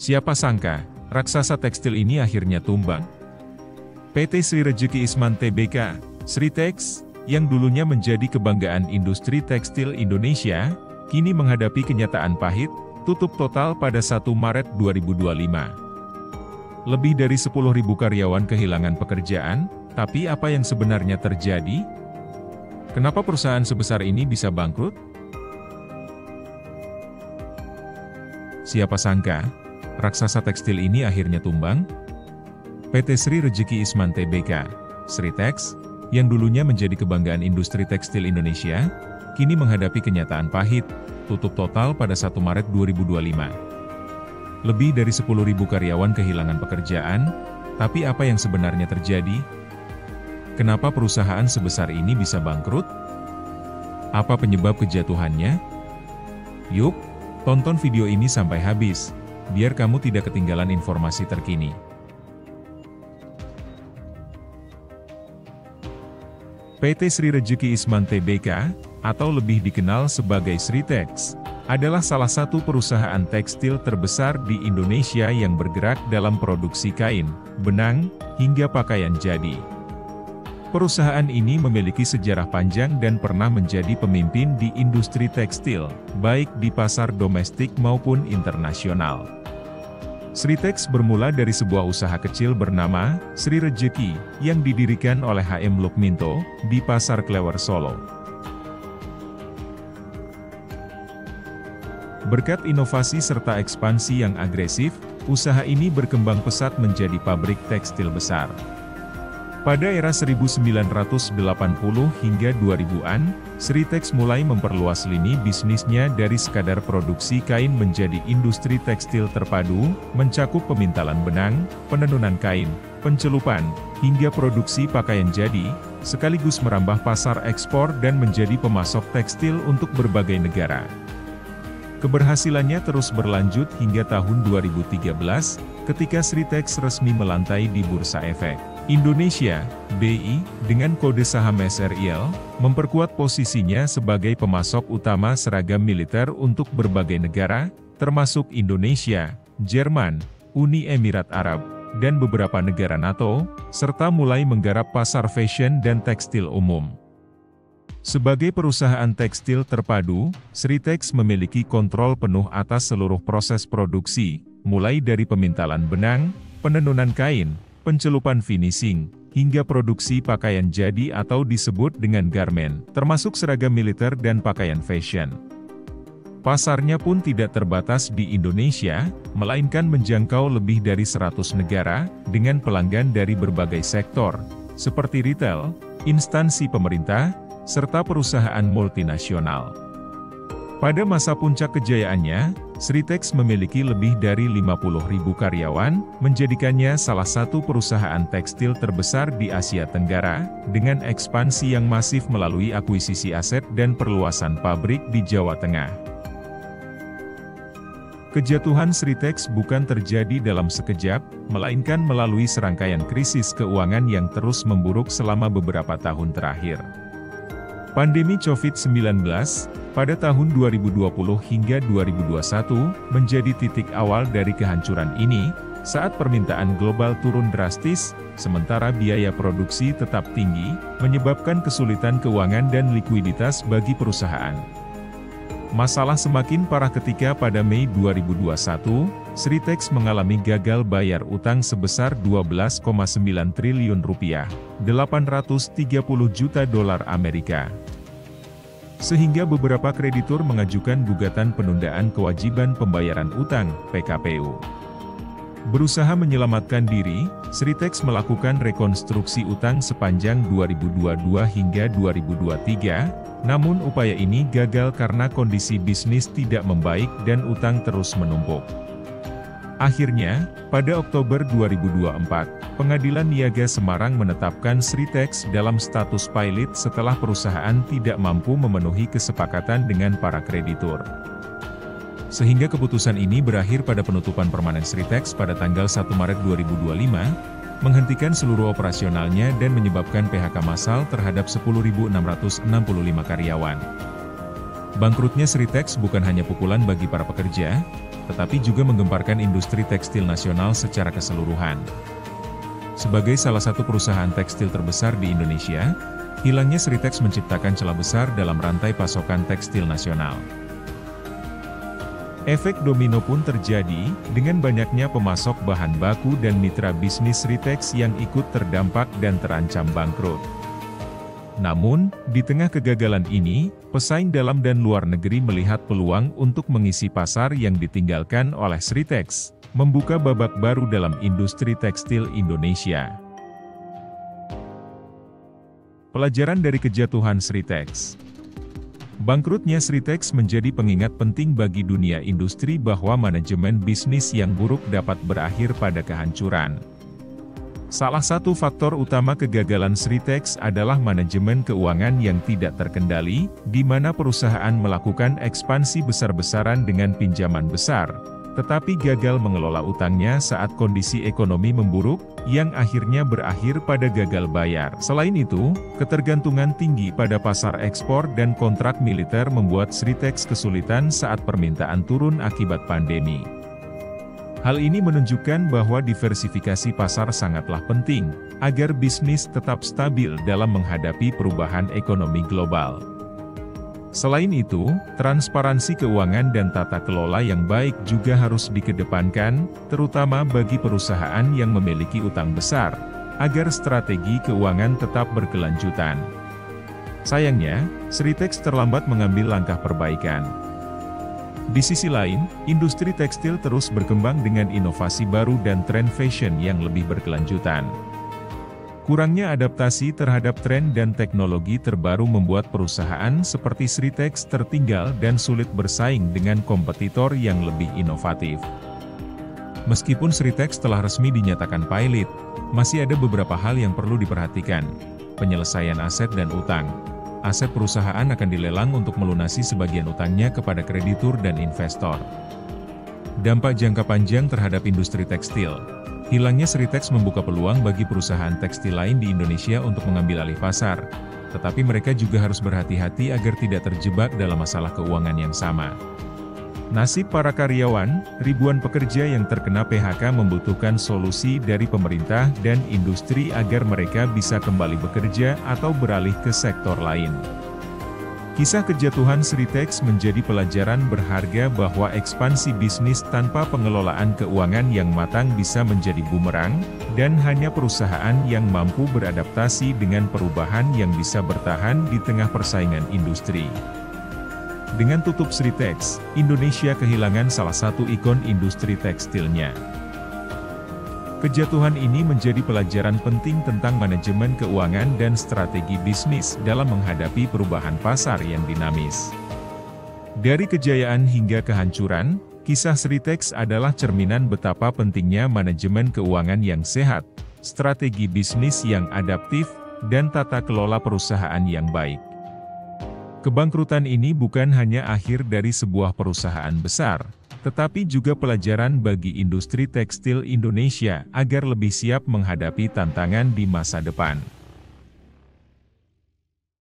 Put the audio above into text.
Siapa sangka, raksasa tekstil ini akhirnya tumbang. PT Sri Rejeki Isman Tbk, Sritex, yang dulunya menjadi kebanggaan industri tekstil Indonesia, kini menghadapi kenyataan pahit, tutup total pada 1 Maret 2025. Lebih dari 10.000 karyawan kehilangan pekerjaan, tapi apa yang sebenarnya terjadi? Kenapa perusahaan sebesar ini bisa bangkrut? Siapa sangka, raksasa tekstil ini akhirnya tumbang? PT Sri Rejeki Isman Tbk, Sritex, yang dulunya menjadi kebanggaan industri tekstil Indonesia, kini menghadapi kenyataan pahit, tutup total pada 1 Maret 2025. Lebih dari 10.000 karyawan kehilangan pekerjaan, tapi apa yang sebenarnya terjadi? Kenapa perusahaan sebesar ini bisa bangkrut? Apa penyebab kejatuhannya? Yuk, tonton video ini sampai habis, biar kamu tidak ketinggalan informasi terkini. PT Sri Rejeki Isman Tbk, atau lebih dikenal sebagai Sritex, adalah salah satu perusahaan tekstil terbesar di Indonesia yang bergerak dalam produksi kain, benang, hingga pakaian jadi. Perusahaan ini memiliki sejarah panjang dan pernah menjadi pemimpin di industri tekstil, baik di pasar domestik maupun internasional. Sritex bermula dari sebuah usaha kecil bernama Sri Rejeki, yang didirikan oleh H.M. Lukminto, di Pasar Klewer, Solo. Berkat inovasi serta ekspansi yang agresif, usaha ini berkembang pesat menjadi pabrik tekstil besar. Pada era 1980 hingga 2000-an, Sritex mulai memperluas lini bisnisnya dari sekadar produksi kain menjadi industri tekstil terpadu, mencakup pemintalan benang, penenunan kain, pencelupan, hingga produksi pakaian jadi, sekaligus merambah pasar ekspor dan menjadi pemasok tekstil untuk berbagai negara. Keberhasilannya terus berlanjut hingga tahun 2013, ketika Sritex resmi melantai di Bursa Efek Indonesia, BI, dengan kode saham SRIL, memperkuat posisinya sebagai pemasok utama seragam militer untuk berbagai negara, termasuk Indonesia, Jerman, Uni Emirat Arab, dan beberapa negara NATO, serta mulai menggarap pasar fashion dan tekstil umum. Sebagai perusahaan tekstil terpadu, Sritex memiliki kontrol penuh atas seluruh proses produksi, mulai dari pemintalan benang, penenunan kain, pencelupan finishing, hingga produksi pakaian jadi atau disebut dengan garment, termasuk seragam militer dan pakaian fashion. Pasarnya pun tidak terbatas di Indonesia, melainkan menjangkau lebih dari 100 negara, dengan pelanggan dari berbagai sektor, seperti retail, instansi pemerintah, serta perusahaan multinasional. Pada masa puncak kejayaannya, Sritex memiliki lebih dari 50.000 karyawan, menjadikannya salah satu perusahaan tekstil terbesar di Asia Tenggara, dengan ekspansi yang masif melalui akuisisi aset dan perluasan pabrik di Jawa Tengah. Kejatuhan Sritex bukan terjadi dalam sekejap, melainkan melalui serangkaian krisis keuangan yang terus memburuk selama beberapa tahun terakhir. Pandemi COVID-19, pada tahun 2020 hingga 2021, menjadi titik awal dari kehancuran ini, saat permintaan global turun drastis, sementara biaya produksi tetap tinggi, menyebabkan kesulitan keuangan dan likuiditas bagi perusahaan. Masalah semakin parah ketika pada Mei 2021, Sritex mengalami gagal bayar utang sebesar 12,9 triliun rupiah, 830 juta dolar Amerika. Sehingga beberapa kreditur mengajukan gugatan penundaan kewajiban pembayaran utang, PKPU. Berusaha menyelamatkan diri, Sritex melakukan rekonstruksi utang sepanjang 2022 hingga 2023, namun upaya ini gagal karena kondisi bisnis tidak membaik dan utang terus menumpuk. Akhirnya, pada Oktober 2024, Pengadilan Niaga Semarang menetapkan Sritex dalam status pilot setelah perusahaan tidak mampu memenuhi kesepakatan dengan para kreditur. Sehingga keputusan ini berakhir pada penutupan permanen Sritex pada tanggal 1 Maret 2025, menghentikan seluruh operasionalnya dan menyebabkan PHK massal terhadap 10.665 karyawan. Bangkrutnya Sritex bukan hanya pukulan bagi para pekerja, tetapi juga menggemparkan industri tekstil nasional secara keseluruhan. Sebagai salah satu perusahaan tekstil terbesar di Indonesia, hilangnya Sritex menciptakan celah besar dalam rantai pasokan tekstil nasional. Efek domino pun terjadi, dengan banyaknya pemasok bahan baku dan mitra bisnis Sritex yang ikut terdampak dan terancam bangkrut. Namun, di tengah kegagalan ini, pesaing dalam dan luar negeri melihat peluang untuk mengisi pasar yang ditinggalkan oleh Sritex, membuka babak baru dalam industri tekstil Indonesia. Pelajaran dari kejatuhan Sritex. Bangkrutnya Sritex menjadi pengingat penting bagi dunia industri bahwa manajemen bisnis yang buruk dapat berakhir pada kehancuran. Salah satu faktor utama kegagalan Sritex adalah manajemen keuangan yang tidak terkendali, di mana perusahaan melakukan ekspansi besar-besaran dengan pinjaman besar, tetapi gagal mengelola utangnya saat kondisi ekonomi memburuk, yang akhirnya berakhir pada gagal bayar. Selain itu, ketergantungan tinggi pada pasar ekspor dan kontrak militer membuat Sritex kesulitan saat permintaan turun akibat pandemi. Hal ini menunjukkan bahwa diversifikasi pasar sangatlah penting, agar bisnis tetap stabil dalam menghadapi perubahan ekonomi global. Selain itu, transparansi keuangan dan tata kelola yang baik juga harus dikedepankan, terutama bagi perusahaan yang memiliki utang besar, agar strategi keuangan tetap berkelanjutan. Sayangnya, Sritex terlambat mengambil langkah perbaikan. Di sisi lain, industri tekstil terus berkembang dengan inovasi baru dan tren fashion yang lebih berkelanjutan. Kurangnya adaptasi terhadap tren dan teknologi terbaru membuat perusahaan seperti Sritex tertinggal dan sulit bersaing dengan kompetitor yang lebih inovatif. Meskipun Sritex telah resmi dinyatakan pilot, masih ada beberapa hal yang perlu diperhatikan. Penyelesaian aset dan utang. Aset perusahaan akan dilelang untuk melunasi sebagian utangnya kepada kreditur dan investor. Dampak jangka panjang terhadap industri tekstil. Hilangnya Sritex membuka peluang bagi perusahaan tekstil lain di Indonesia untuk mengambil alih pasar, tetapi mereka juga harus berhati-hati agar tidak terjebak dalam masalah keuangan yang sama. Nasib para karyawan, ribuan pekerja yang terkena PHK membutuhkan solusi dari pemerintah dan industri agar mereka bisa kembali bekerja atau beralih ke sektor lain. Kisah kejatuhan Sritex menjadi pelajaran berharga bahwa ekspansi bisnis tanpa pengelolaan keuangan yang matang bisa menjadi bumerang, dan hanya perusahaan yang mampu beradaptasi dengan perubahan yang bisa bertahan di tengah persaingan industri. Dengan tutup Sritex, Indonesia kehilangan salah satu ikon industri tekstilnya. Kejatuhan ini menjadi pelajaran penting tentang manajemen keuangan dan strategi bisnis dalam menghadapi perubahan pasar yang dinamis. Dari kejayaan hingga kehancuran, kisah Sritex adalah cerminan betapa pentingnya manajemen keuangan yang sehat, strategi bisnis yang adaptif, dan tata kelola perusahaan yang baik. Kebangkrutan ini bukan hanya akhir dari sebuah perusahaan besar, tetapi juga pelajaran bagi industri tekstil Indonesia agar lebih siap menghadapi tantangan di masa depan.